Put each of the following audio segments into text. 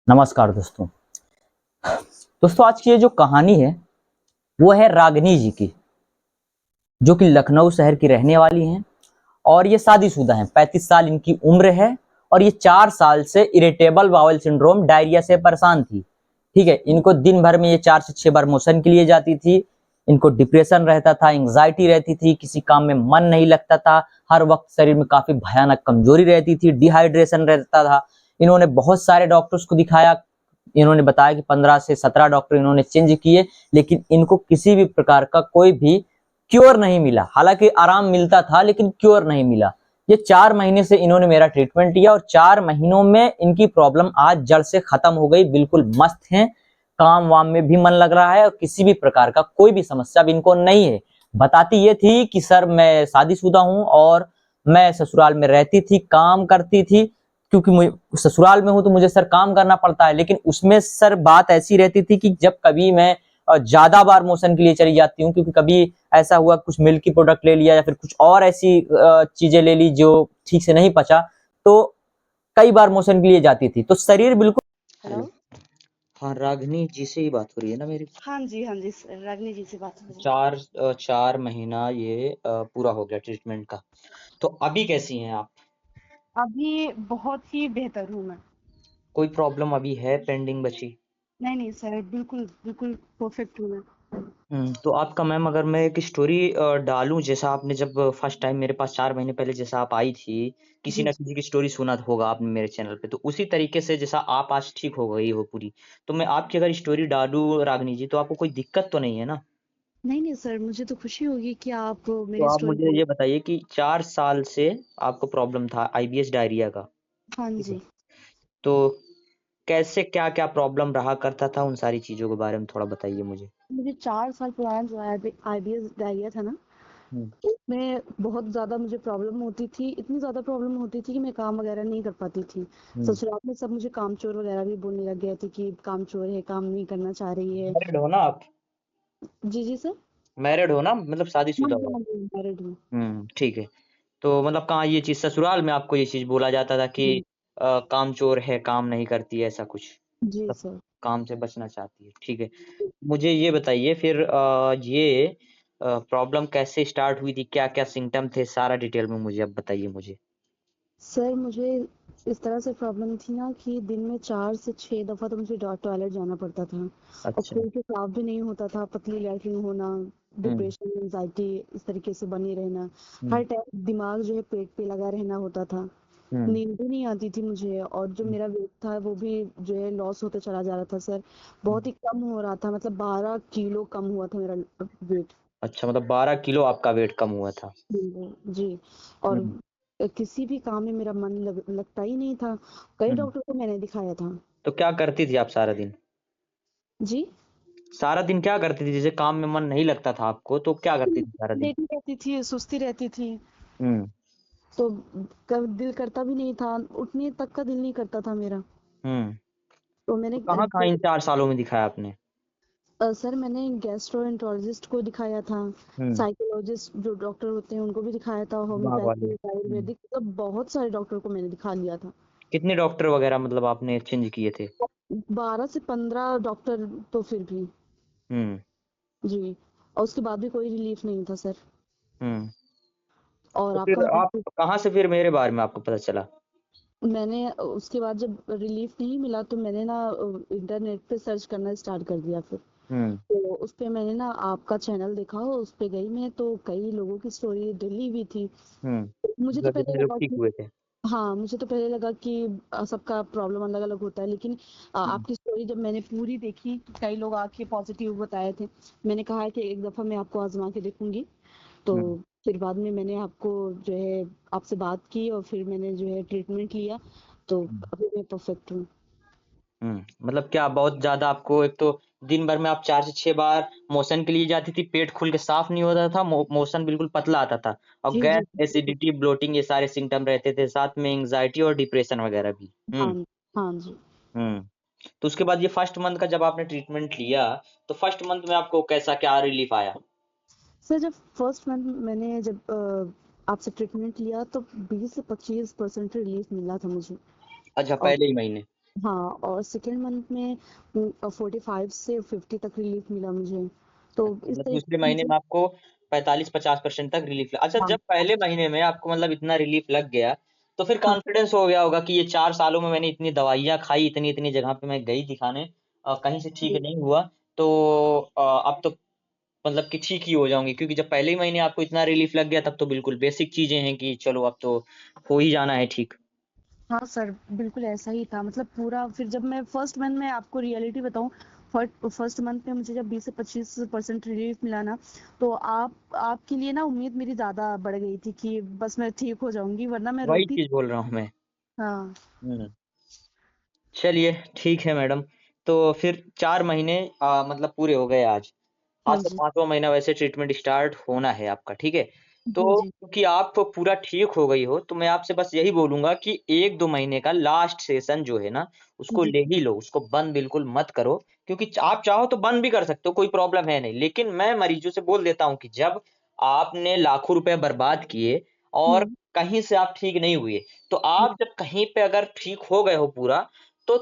नमस्कार दोस्तों। आज की ये जो कहानी है वो है रागिनी जी की, जो कि लखनऊ शहर की रहने वाली हैं और ये शादीशुदा हैं। 35 साल इनकी उम्र है और ये 4 साल से इरिटेबल बाउल सिंड्रोम डायरिया से परेशान थी। ठीक है, इनको दिन भर में ये 4 से 6 बार मोशन के लिए जाती थी। इनको डिप्रेशन रहता था, एंग्जाइटी रहती थी, किसी काम में मन नहीं लगता था, हर वक्त शरीर में काफी भयानक कमजोरी रहती थी, डिहाइड्रेशन रहता था। इन्होंने बहुत सारे डॉक्टर्स को दिखाया। इन्होंने बताया कि 15 से 17 डॉक्टर इन्होंने चेंज किए, लेकिन इनको किसी भी प्रकार का कोई भी क्योर नहीं मिला। हालांकि आराम मिलता था लेकिन क्योर नहीं मिला। ये 4 महीने से इन्होंने मेरा ट्रीटमेंट लिया और 4 महीनों में इनकी प्रॉब्लम आज जड़ से खत्म हो गई। बिल्कुल मस्त हैं, काम वाम में भी मन लग रहा है और किसी भी प्रकार का कोई भी समस्या अब इनको नहीं है। बताती ये थी कि सर मैं शादीशुदा हूं और मैं ससुराल में रहती थी, काम करती थी, क्योंकि मुझे ससुराल में हूं तो मुझे सर काम करना पड़ता है। लेकिन उसमें सर बात ऐसी रहती थी कि जब कभी मैं ज्यादा बार मोशन के लिए चली जाती हूँ, क्योंकि कभी ऐसा हुआ कुछ मिल्की प्रोडक्ट ले लिया या फिर कुछ और ऐसी चीजें ले ली जो ठीक से नहीं पचा, तो कई बार मोशन के लिए जाती थी, तो शरीर बिल्कुल। हेलो। हाँ, रागिनी जी से ही बात हो रही है ना मेरी? हाँ जी सर, रागिनी जी से बात हो रही है। 4 महीना ये पूरा हो गया ट्रीटमेंट का। तो अभी कैसी हैं आप? अभी बहुत ही बेहतर हूँ मैं। कोई प्रॉब्लम अभी है पेंडिंग बची? नहीं सर, बिल्कुल बिल्कुल परफेक्ट हूँ मैं। तो आपका मैम, अगर मैं एक स्टोरी डालूं, जैसा आपने जब फर्स्ट टाइम मेरे पास 4 महीने पहले जैसा आप आई थी, किसी जी ना किसी की स्टोरी सुना होगा आपने मेरे चैनल पे, तो उसी तरीके से जैसा आप आज ठीक हो गई हो पूरी, तो मैं आपकी अगर स्टोरी डालूं रागनी जी, तो आपको कोई दिक्कत तो नहीं है ना? नहीं सर, मुझे तो खुशी होगी कि आप तो मेरी आप स्टोरी मुझे को। ये बताइए कि 4 साल से आपको प्रॉब्लम था आईबीएस डायरिया का। हाँ ठीक है। जी। तो कैसे क्या क्या प्रॉब्लम रहा करता था, उन सारी चीजों के बारे में थोड़ा बताइए मुझे। मुझे 4 साल पुराना जो आईबीएस डायरिया था ना, हम्म। उसमें बहुत ज़्यादा मुझे प्रॉब्लम होती थी। इतनी ज़्यादा प्रॉब्लम होती थी कि मैं काम वगैरह नहीं कर पाती थी। हम्म। ससुराल में सब मुझे कामचोर वगैरह भी बोलने लग गए थे कि कामचोर है, काम नहीं करना चाह रही है। मैरिड हो ना आप? जी सर। मैरिड हो ना, मतलब हाँ शादीशुदा जी हो? हाँ जी, मैरिड हूँ। ठीक है। तो मतलब कहाँ ये चीज़ ससुराल में आपको ये चीज़ बोला जाता था कि जी। कामचोर है, काम नहीं करती है, ऐसा कुछ? जी मतलब सर। काम से बचना चाहती है, ठीक है। मुझे ये बताइए फिर, ये प्रॉब्लम कैसे स्टार्ट हुई थी? क्या-क्या सिम्पटम थे? सारा डिटेल में मुझे अब बताइए मुझे। सर मुझे इस तरह से प्रॉब्लम थी ना कि दिन में 4 से 6 दफ़ा तो मुझे टॉयलेट जाना पड़ता था और अच्छा। कोई तो साफ भी नहीं होता था। पतली लैट्रिन होना, हुँ, डिप्रेशन, एंजाइटी इस तरीके से बनी रहना। हुँ, हर टाइम दिमाग जो है पेट पे लगा रहना होता था। हुँ, नींद भी नहीं आती थी मुझे और जो हुँ, मेरा वेट था वो भी जो है लॉस होते चला जा रहा था सर। हुँ। बहुत ही कम हो रहा था, मतलब 12 किलो कम हुआ था मेरा वेट। अच्छा, मतलब 12 किलो आपका वेट कम हुआ था। जी। और हुँ। किसी भी काम में मेरा मन लगता ही नहीं था। कई हुँ। डॉक्टर को मैंने दिखाया था। तो क्या करती थी आप सारा दिन? जी। सारा दिन क्या करती थी? जैसे काम में मन नहीं लगता था आपको, तो क्या करती थी सारा दिन? लेटी रहती थी, सुस्ती रहती थी। हुँ, तो कब दिल करता भी नहीं था, उठने तक का दिल नहीं करता था मेरा। हुँ। तो तो मैंने कहाँ-कहाँ इन 4 सालों में दिखाया आपने? सर मैंने गैस्ट्रोएंटरोलॉजिस्ट को दिखाया था, हुँ। साइकोलॉजिस्ट जो डॉक्टर होते हैं उनको भी दिखाया था, दिमाग वाले। होम्योपैथिक, हुँ। आयुर्वेदिक, मतलब बहुत सारे डॉक्टर को मैंने दिखा लिया था। कितने डॉक्टर वगैरह मतलब आपने चेंज किए थे? 12 से 15 डॉक्टर तो फिर भी। हुँ, जी। और उसके बाद भी कोई रिलीफ नहीं था सर। हुँ। और तो आपका फिर आप मतलब कहाँ से फिर मेरे बारे में आपको पता चला? मैंने उसके बाद जब रिलीफ नहीं मिला तो मैंने ना इंटरनेट पे सर्च करना स्टार्ट कर दिया फिर। हुँ, तो उस पे मैंने ना आपका चैनल देखा, उस पे गई मैं तो कई लोगों की स्टोरी डली हुई थी। हुँ। मुझे तो मतलब पहले जितने लोग लगा ठीक कि हुए थे। हाँ, मुझे तो पहले लगा कि सबका प्रॉब्लम अलग अलग होता है, लेकिन हुँ, आपकी स्टोरी जब मैंने पूरी देखी, कई लोग आके पॉजिटिव बताए थे। मैंने कहा है कि एक दफा मैं आपको आजमा के देखूंगी। तो हुँ, फिर बाद में मैंने आपको जो है आपसे बात की और फिर मैंने जो है ट्रीटमेंट लिया। तो हुँ, अभी मैं परफेक्ट हूँ। हुँ। मतलब क्या बहुत ज़्यादा आपको, एक तो दिन भर में आप 4 से 6 बार मोशन के लिए जाती थी, पेट खुल के साफ नहीं होता था, मोशन बिल्कुल पतला आता था और जी गैस, जी बिल्कुल। एसिडिटी, ब्लोटिंग ये सारे सिम्पटम रहते थे, साथ में एंग्ज़ायटी और डिप्रेशन वगैरह भी। हाँ। हुँ, हाँ जी। हुँ। तो उसके बाद ये फर्स्ट मंथ का जब आपने ट्रीटमेंट लिया, तो फर्स्ट मंथ में आपको कैसा क्या रिलीफ आया? सर जब फर्स्ट मंथ मैंने जब आपसे ट्रीटमेंट लिया तो 20 से 25% रिलीफ मिला था मुझे। अच्छा, और पहले ही महीने? हाँ, और सेकेंड मंथ में 45 से 50 तक रिलीफ मिला मुझे। तो अच्छा, इस मतलब तरीके दूसरे से महीने मुझे। में आपको 45-50% तक रिलीफ लगा। अच्छा, हाँ। जब पहले महीने में आपको मतलब इतना रिलीफ लग गया, तो फिर हाँ कॉन्फिडेंस हो गया होगा कि ये 4 सालों में मैंने इतनी दवाइयाँ खाई, इतनी-इतनी जगह पे मैं गई दिखाने, कहीं से ठीक जी। नहीं हुआ, तो अब तो मतलब कि ठीक ही हो जाऊँगी, क्योंकि जब पहले ही महीने आपको इतना रिलीफ लग गया, तब तो बिल्कुल बेसिक चीज़ें हैं कि चलो अब तो हो ही जाना है ठीक। हाँ सर, बिल्कुल ऐसा ही था। मतलब पूरा फिर जब मैं फर्स्ट मंथ में आपको रियलिटी बताऊं, फर्स्ट मंथ में मुझे जब 20 से 25% रिलीफ मिला ना, तो आपके लिए ना उम्मीद मेरी ज्यादा बढ़ गई थी कि बस मैं ठीक हो जाऊंगी, वरना मैं वही रोती। चीज़ बोल रहा हूँ मैं। हाँ। हुँ। चलिए, ठीक है मैडम। तो फिर 4 महीने मतलब पूरे हो गए आज। हाँ आज से जी। 5वाँ महीना वैसे ट्रीटमेंट स्टार्ट होना है आपका, ठीक है? जी तो जी। क्योंकि आप पूरा ठीक हो गई हो, तो मैं आपसे बस यही बोलूँगा कि 1-2 महीने का लास्ट सेशन जो है ना, उसको जी। ले ही लो, उसको बंद बिल्कुल मत करो, क्योंकि आप चाहो तो बंद भी कर सकते हो, कोई प्रॉब्लम है नहीं। लेकिन मैं मरीज़ों से बोल देता हूँ कि जब आपने लाखों रुपए बर्बाद किए और हम्म। कहीं से आप ठीक नहीं हुए, तो आप जब कहीं पे अगर ठीक हो गए हो पूरा, तो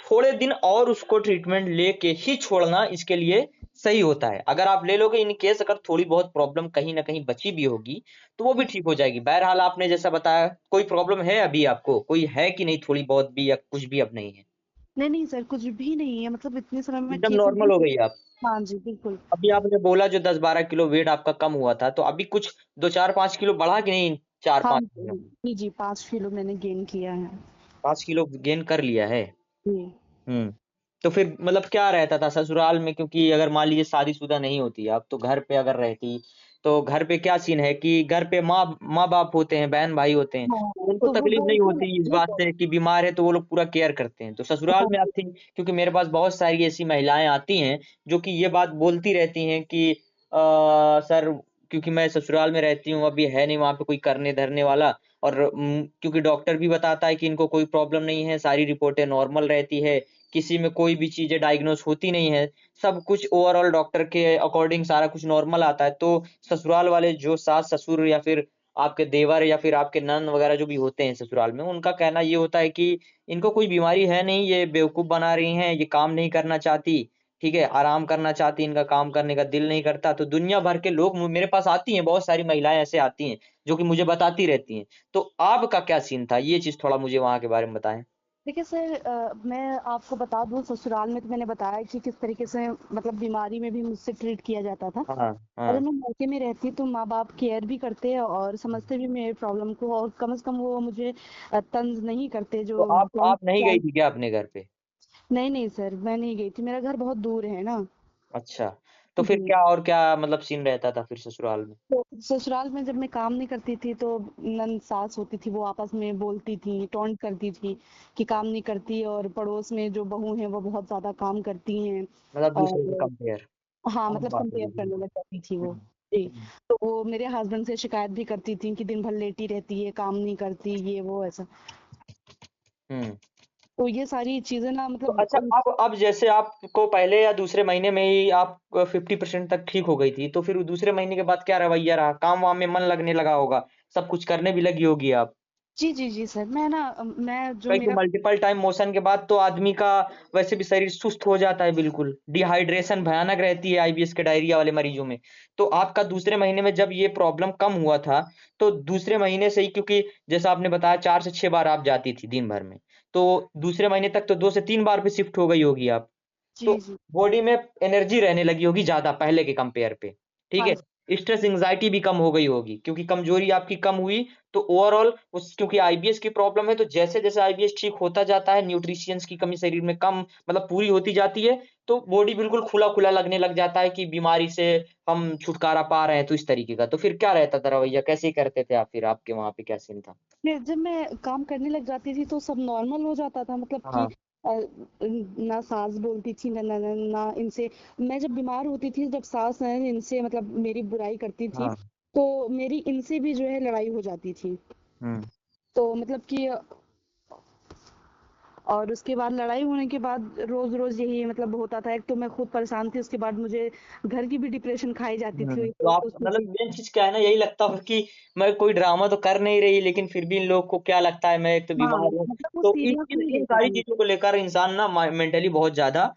थोड़े दिन और उसको ट्रीटमेंट लेके ही छोड़ना इसके लिए सही होता है। अगर आप ले लोगे इन केस अगर थोड़ी बहुत प्रॉब्लम कहीं न कहीं बची भी होगी, तो वो भी ठीक हो जाएगी। बहरहाल आपने जैसा बताया, कोई प्रॉब्लम है अभी आपको? कोई है कि नहीं थोड़ी बहुत भी या कुछ भी अब नहीं है? नहीं नहीं सर, कुछ भी नहीं है। मतलब इतने समय में एकदम ठीक हो नॉर्मल हो गई। गई आप। हाँ जी, बिल्कुल। अभी आपने बोला जो 10-12 किलो वेट आपका कम हुआ था, तो अभी कुछ 2, 4, 5 किलो बढ़ा कि नहीं हाँ 4-5 महीनों में? जी जी, 5 किलो मैंने गेन किया है। 5 किलो गेन कर लिया है? जी। हुँ। तो फिर मतलब क्या रहता था ससुराल में, क्योंकि अगर मान लीजिए शादीशुदा नहीं होती आप, तो घर पे अगर रहती, तो घर पे क्या सीन है कि घर पे माँ-बाप होते हैं, बहन-भाई होते हैं, हाँ, तो उनको तो वो तकलीफ नहीं बोलते हैं होती इस वो बात से कि बीमार है तो वो लोग पूरा केयर करते हैं। तो ससुराल में आप हाँ। थी, क्योंकि मेरे पास बहुत सारी ऐसी महिलाएँ आती हैं, जो कि ये बात बोलती रहती हैं कि सर, क्योंकि मैं ससुराल में रहती हूँ, अभी है नहीं वहाँ पे कोई करने-धरने वाला, और क्योंकि डॉक्टर भी बताता है कि इनको कोई प्रॉब्लम नहीं है, सारी रिपोर्टें नॉर्मल रहती है, किसी में कोई भी चीज़ें डायग्नोज़ होती नहीं है, सब कुछ ओवरऑल डॉक्टर के अकॉर्डिंग सारा कुछ नॉर्मल आता है। तो ससुराल वाले जो सास-ससुर या फिर आपके देवर या फिर आपके ननद वग़ैरह जो भी होते हैं ससुराल में, उनका कहना ये होता है कि इनको कोई बीमारी है नहीं, ये बेवकूफ़ बना रही हैं, ये काम नहीं करना चाहती, ठीक है? आराम करना चाहती, इनका काम करने का दिल नहीं करता। तो दुनिया भर के लोग मेरे पास आती हैं, बहुत सारी महिलाएँ ऐसे आती हैं, जो कि मुझे बताती रहती हैं। तो आपका क्या सीन था? ये चीज़ थोड़ा मुझे वहाँ के बारे में बताएँ। देखिए सर, मैं आपको बता दूं, ससुराल में तो मैंने बताया कि किस तरीके से मतलब बीमारी में भी मुझसे ट्रीट किया जाता था। हाँ, अगर हाँ। मैं मौके में रहती तो माँ बाप केयर भी करते और समझते भी मेरे प्रॉब्लम को, और कम से कम वो मुझे तंज नहीं करते तो जो आप नहीं गई थी क्या अपने घर पे? नहीं नहीं सर, मैं नहीं गई थी, मेरा घर बहुत दूर है ना। अच्छा, तो फिर जी। क्या और क्या मतलब सीन रहता था फिर ससुराल में? तो ससुराल में जब मैं काम नहीं करती थी तो नंद सास होती थी, वो आपस में बोलती थी, टोंट करती थी कि काम नहीं करती, और पड़ोस में जो बहू हैं वो बहुत ज्यादा काम करती हैं। मतलब दूसरे से और कंपेयर। हाँ, आम मतलब बात है कंपेयर ये करने बिल्कुल। लग जाती थी वो। हुँ, जी। हुँ। तो वो मेरे हस्बैंड से शिकायत भी करती थी कि दिन भर लेटी रहती है, काम नहीं करती, ये वो ऐसा। हुँ। तो ये सारी चीजें ना तो मतलब अच्छा, अब जैसे आपको पहले या दूसरे महीने में ही आप 50% तक ठीक हो गई थी, तो फिर दूसरे महीने के बाद क्या रवैया रहा? काम-वाम में मन लगने लगा होगा, सब कुछ करने भी लगी होगी आप? जी जी जी सर, मैं ना मैं जो क्योंकि मेरा। मल्टीपल टाइम मोशन के बाद तो आदमी का वैसे भी शरीर सुस्त हो जाता है बिल्कुल। डिहाइड्रेशन भयानक रहती है आईबीएस के डायरिया वाले मरीजों में। तो आपका दूसरे महीने में जब ये प्रॉब्लम कम हुआ था, तो दूसरे महीने से ही, क्योंकि जैसा आपने बताया 4 से 6 बार आप जाती थी दिन भर में। तो दूसरे महीने तक तो 2 से 3 बार पे शिफ्ट हो गई होगी आप। जी तो जी। बॉडी में एनर्जी रहने लगी होगी ज़्यादा पहले के कंपेयर पे, ठीक हाँ है? जी। स्ट्रेस एंग्ज़ायटी भी कम हो गई होगी, क्योंकि कमज़ोरी आपकी कम हुई, तो ओवरऑल उस क्योंकि आईबीएस की प्रॉब्लम है, तो जैसे-जैसे आईबीएस ठीक होता जाता है, न्यूट्रिशंस की कमी शरीर में कम मतलब पूरी होती जाती है, तो बॉडी बिल्कुल खुला-खुला लगने लग जाता है कि बीमारी से हम छुटकारा पा रहे हैं, तो इस तरीके का। तो फिर क्या रहता था रवैया, कैसे करते थे आप फिर, आपके वहाँ पे क्या सीन था? फिर जब मैं काम करने लग जाती थी तो सब नॉर्मल हो जाता था, मतलब कि हाँ, ना सास बोलती थी ना ना इनसे। मैं जब बीमार होती थी, जब सास है इनसे मतलब मेरी बुराई करती थी, हाँ। तो मेरी इनसे भी जो है लड़ाई हो जाती थी। हुँ। तो मतलब कि और उसके बाद लड़ाई होने के बाद रोज रोज यही मतलब होता था। एक तो मैं खुद परेशान थी, उसके बाद मुझे घर की भी डिप्रेशन खाई जाती थी तो आप सोच सोच मतलब के। मेन चीज क्या है ना, यही लगता है कि मैं कोई ड्रामा तो कर नहीं रही, लेकिन फिर भी इन लोग को क्या लगता है मैं एक तो हाँ, बीमार हूँ। मतलब वो तो इन सीरियस इन नहीं इन लेते सारी थे। चीजों को लेकर इंसान ना मेंटली बहुत ज्यादा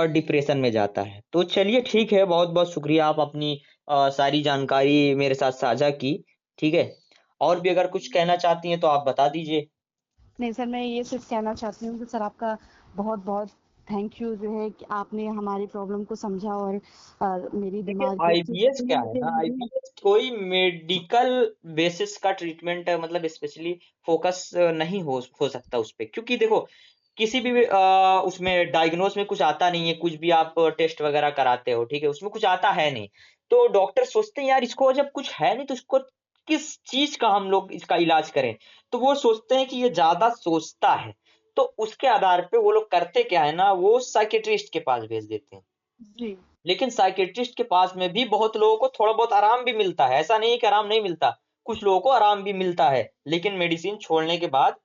डिप्रेशन में जाता है। तो चलिए ठीक है, बहुत बहुत शुक्रिया, आप अपनी सारी जानकारी मेरे साथ साझा की। ठीक है, और भी अगर कुछ कहना चाहती हैं तो आप बता दीजिए। नहीं सर, मैं ये सिर्फ कहना चाहती हूँ कि सर आपका बहुत बहुत थैंक यू जो है कि आपने हमारी प्रॉब्लम को समझा और मेरी देखिए बीमारी की आईबीएस क्या है मुझे ना, मुझे आईबीएस कोई मेडिकल बेसिस का ट्रीटमेंट है, मतलब स्पेशली फोकस नहीं हो सकता उस पे, क्योंकि देखो किसी भी उसमें डायग्नोस में कुछ आता नहीं है, कुछ भी आप टेस्ट वगैरह कराते हो, ठीक है, उसमें कुछ आता है नहीं। तो डॉक्टर सोचते हैं यार इसको जब कुछ है नहीं तो इसको किस चीज का हम लोग इसका इलाज करें। तो वो सोचते हैं कि ये ज्यादा सोचता है, तो उसके आधार पे वो लोग करते क्या है ना, वो साइकेट्रिस्ट के पास भेज देते हैं। जी लेकिन साइकियाट्रिस्ट के पास में भी बहुत लोगों को थोड़ा बहुत आराम भी मिलता है, ऐसा नहीं है कि आराम नहीं मिलता। कुछ लोगों को आराम भी मिलता है, लेकिन मेडिसिन छोड़ने के बाद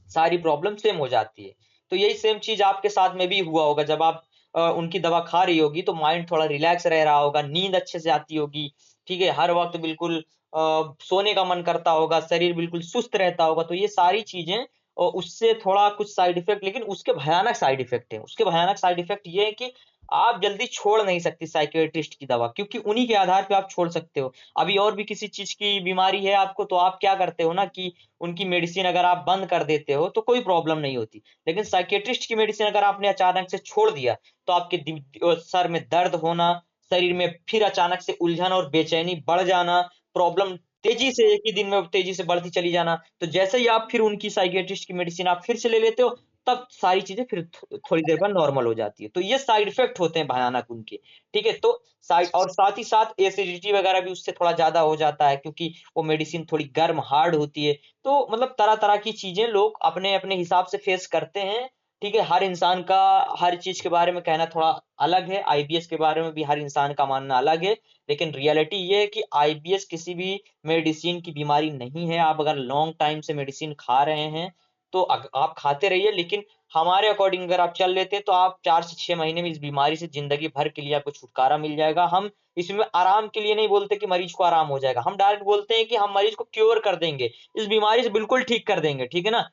सारी प्रॉब्लम सेम हो जाती है। तो यही सेम चीज आपके साथ में भी हुआ होगा, जब आप उनकी दवा खा रही होगी तो माइंड थोड़ा रिलैक्स रह रहा होगा, नींद अच्छे से आती होगी, ठीक है, हर वक्त बिल्कुल सोने का मन करता होगा, शरीर बिल्कुल सुस्त रहता होगा। तो ये सारी चीजें उससे थोड़ा कुछ साइड इफेक्ट, लेकिन उसके भयानक साइड इफेक्ट है। उसके भयानक साइड इफेक्ट ये है कि आप जल्दी छोड़ नहीं सकती साइकियाट्रिस्ट की दवा, क्योंकि उन्हीं के आधार पे आप छोड़ सकते हो। अभी और भी किसी चीज की बीमारी है आपको, तो आप क्या करते हो ना कि उनकी मेडिसिन अगर आप बंद कर देते हो तो कोई प्रॉब्लम नहीं होती। लेकिन साइकियाट्रिस्ट की मेडिसिन अगर आपने अचानक से छोड़ दिया तो आपके सर में दर्द होना, शरीर में फिर अचानक से उलझन और बेचैनी बढ़ जाना, प्रॉब्लम तेजी से एक ही दिन में तेजी से बढ़ती चली जाना। तो जैसे ही आप फिर उनकी साइकियाट्रिस्ट की मेडिसिन आप फिर से ले लेते हो, तब सारी चीजें फिर थोड़ी देर बाद नॉर्मल हो जाती है। तो ये साइड इफेक्ट होते हैं भयानक उनके। ठीक है, तो साइड और साथ ही साथ एसिडिटी वगैरह भी उससे थोड़ा ज्यादा हो जाता है, क्योंकि वो मेडिसिन थोड़ी गर्म हार्ड होती है। तो मतलब तरह-तरह की चीज़ें लोग अपने-अपने हिसाब से फेस करते हैं, ठीक है? हर इंसान का हर चीज़ के बारे में कहना थोड़ा अलग है, आईबीएस के बारे में भी हर इंसान का मानना अलग है। लेकिन रियलिटी ये है कि आईबीएस किसी भी मेडिसिन की बीमारी नहीं है। आप अगर लॉन्ग टाइम से मेडिसिन खा रहे हैं, तो आप खाते रहिए, लेकिन हमारे अकॉर्डिंग अगर आप चल लेते हैं, तो आप 4 से 6 महीने में इस बीमारी से ज़िंदगी भर के लिए आपको छुटकारा मिल जाएगा। हम इसमें आराम के लिए नहीं बोलते कि मरीज को आराम हो जाएगा, हम डायरेक्ट बोलते हैं कि हम मरीज को क्योर कर देंगे, इस बीमारी से बिल्कुल ठीक कर देंगे, ठीक है ना?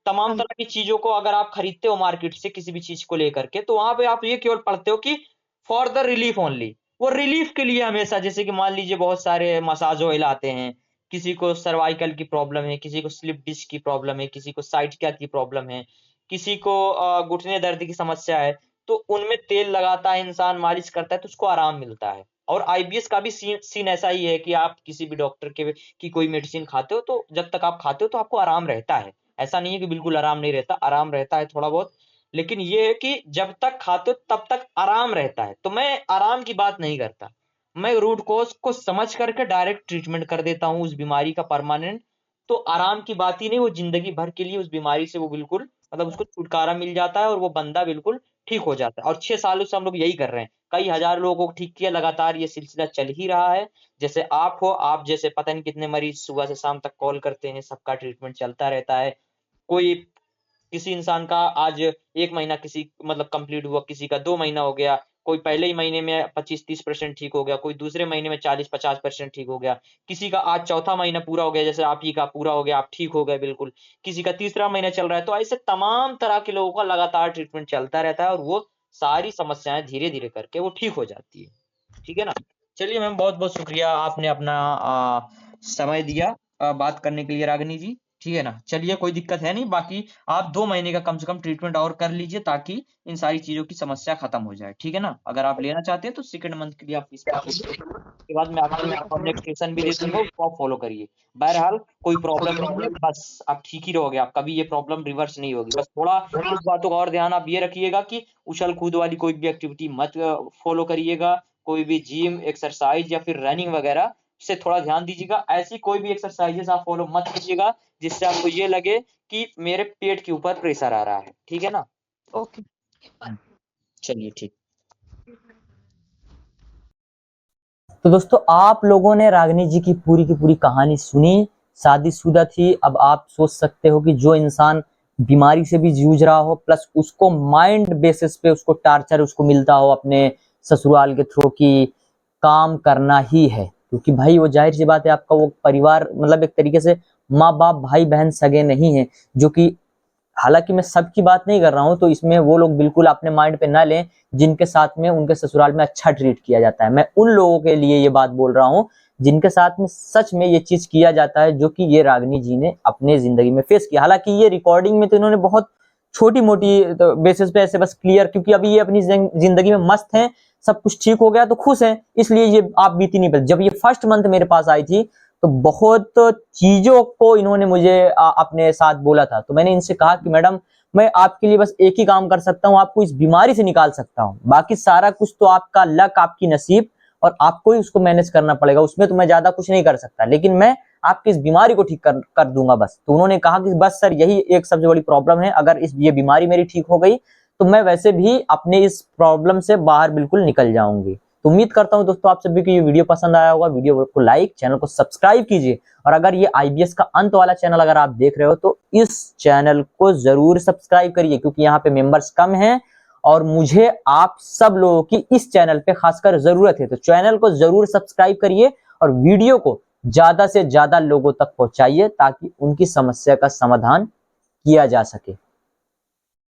तमाम हाँ जी तरह की चीज़ों को अगर आप खरीदते हो मार्केट से किसी भी चीज़ को लेकर के, तो वहाँ पे आप ये केवल पढ़ते हो कि फॉर द रिलीफ ओनली। वो रिलीफ के लिए हमेशा, जैसे कि मान लीजिए बहुत सारे मसाज ऑयल आते हैं, किसी को सर्वाइकल की प्रॉब्लम है, किसी को स्लिप डिस्क की प्रॉब्लम है, किसी को साइटिका की प्रॉब्लम है, किसी को घुटने दर्द की समस्या है, तो उनमें तेल लगाता है इंसान, मालिश करता है तो उसको आराम मिलता है। और आईबीएस का भी सीन सीन ऐसा ही है कि आप किसी भी डॉक्टर के की कोई मेडिसिन खाते हो, तो जब तक आप खाते हो तो आपको आराम रहता है। ऐसा नहीं है कि बिल्कुल आराम नहीं रहता, आराम रहता है थोड़ा बहुत। लेकिन ये है कि जब तक खाते हो तब तक आराम रहता है। तो मैं आराम की बात नहीं करता। मैं रूट कॉज़ को समझ करके डायरेक्ट ट्रीटमेंट कर देता हूँ उस बीमारी का परमानेंट। तो आराम की बात ही नहीं, वो ज़िंदगी भर के लिए उस बीमारी से वो बिल्कुल मतलब उसको छुटकारा मिल जाता है और वो बंदा बिल्कुल ठीक हो जाता है। और 6 सालों से हम लोग यही कर रहे हैं। कई हज़ार लोगों को ठीक किया, लगातार ये सिलसिला चल ही रहा है। जैसे आप हो, आप जैसे पता नहीं कितने मरीज़ सुबह से शाम तक कॉल करते हैं, सबका ट्रीटमेंट चलता रहता है। कोई किसी इंसान का आज 1 महीना किसी मतलब कंप्लीट हुआ, किसी का 2 महीना हो गया, कोई पहले ही महीने में 25-30% ठीक हो गया, कोई दूसरे महीने में 40-50% ठीक हो गया, किसी का आज चौथा महीना पूरा हो गया, जैसे आप ही का पूरा हो गया, आप ठीक हो गए बिल्कुल, किसी का तीसरा महीना चल रहा है। तो ऐसे तमाम तरह के लोगों का लगातार ट्रीटमेंट चलता रहता है और वो सारी समस्याएँ धीरे-धीरे करके वो ठीक हो जाती है। ठीक है ना? चलिए मैम, बहुत-बहुत शुक्रिया, आपने अपना समय दिया बात करने के लिए रागिनी जी, ठीक है ना? चलिए कोई दिक्कत है नहीं, बाकी आप 2 महीने का कम से कम ट्रीटमेंट और कर लीजिए ताकि इन सारी चीज़ों की समस्या खत्म हो जाए, ठीक है ना? अगर आप लेना चाहते हैं तो सेकंड मंथ के लिए आप फीस पे उसके बाद मैं आपको कॉन्टेक्टेशन भी दे दूँगा, उसको आप फॉलो करिए। बहरहाल कोई प्रॉब्लम नहीं है, बस आप ठीक ही रहोगे, आप कभी ये प्रॉब्लम रिवर्स नहीं होगी। बस थोड़ा कुछ बातों का और ध्यान आप ये रखिएगा कि उछल-कूद वाली कोई भी एक्टिविटी मत फॉलो करिएगा, कोई भी जिम, एक्सरसाइज़ या फिर रनिंग वगैरह से थोड़ा ध्यान दीजिएगा। ऐसी कोई भी एक्सरसाइज़ेज़ आप फॉलो मत कीजिएगा, जिससे आपको ये लगे कि मेरे पेट के ऊपर प्रेशर आ रहा है, ठीक है ना? ओके। हुँ, चलिए ठीक। तो दोस्तों आप लोगों ने रागिनी जी की पूरी कहानी सुनी, शादीशुदा थी। अब आप सोच सकते हो कि जो इंसान बीमारी से भी जूझ रहा हो, प्लस उसको माइंड बेसिस पे उसको टार्चर उसको मिलता हो अपने ससुराल के थ्रू कि काम करना ही है, क्योंकि भाई वो जाहिर सी बात है आपका वो परिवार मतलब एक तरीके से माँ बाप भाई बहन सगे नहीं है, जो कि हालांकि मैं सबकी बात नहीं कर रहा हूं, तो इसमें वो लोग बिल्कुल अपने माइंड पे ना लें जिनके साथ में उनके ससुराल में अच्छा ट्रीट किया जाता है। मैं उन लोगों के लिए ये बात बोल रहा हूं जिनके साथ में सच में ये चीज किया जाता है, जो कि ये रागिनी जी ने अपने जिंदगी में फेस किया। हालांकि ये रिकॉर्डिंग में तो इन्होंने बहुत छोटी मोटी तो बेसिस पे ऐसे बस क्लियर, क्योंकि अभी ये अपनी जिंदगी में मस्त हैं, सब कुछ ठीक हो गया तो खुश हैं, इसलिए ये आप बीती नहीं पाती। जब ये फर्स्ट मंथ मेरे पास आई थी तो बहुत चीजों को इन्होंने मुझे अपने साथ बोला था, तो मैंने इनसे कहा कि मैडम मैं आपके लिए बस एक ही काम कर सकता हूँ, आपको इस बीमारी से निकाल सकता हूँ, बाकी सारा कुछ तो आपका लक आपकी नसीब और आपको ही उसको मैनेज करना पड़ेगा, उसमें तो मैं ज्यादा कुछ नहीं कर सकता, लेकिन मैं आपकी इस बीमारी को ठीक कर दूंगा बस। तो उन्होंने कहा कि बस सर यही एक सबसे बड़ी प्रॉब्लम है, अगर ये बीमारी मेरी ठीक हो गई तो मैं वैसे भी अपने इस प्रॉब्लम से बाहर बिल्कुल निकल जाऊंगी। तो उम्मीद करता हूं दोस्तों आप सभी को ये वीडियो पसंद आया होगा। वीडियो को लाइक, चैनल को सब्सक्राइब कीजिए, और अगर ये आईबीएस का अंत वाला चैनल अगर आप देख रहे हो तो इस चैनल को जरूर सब्सक्राइब करिए, क्योंकि यहाँ पे मेंबर्स कम हैं और मुझे आप सब लोगों की इस चैनल पे खासकर जरूरत है। तो चैनल को जरूर सब्सक्राइब करिए और वीडियो को ज्यादा से ज्यादा लोगों तक पहुंचाइए ताकि उनकी समस्या का समाधान किया जा सके।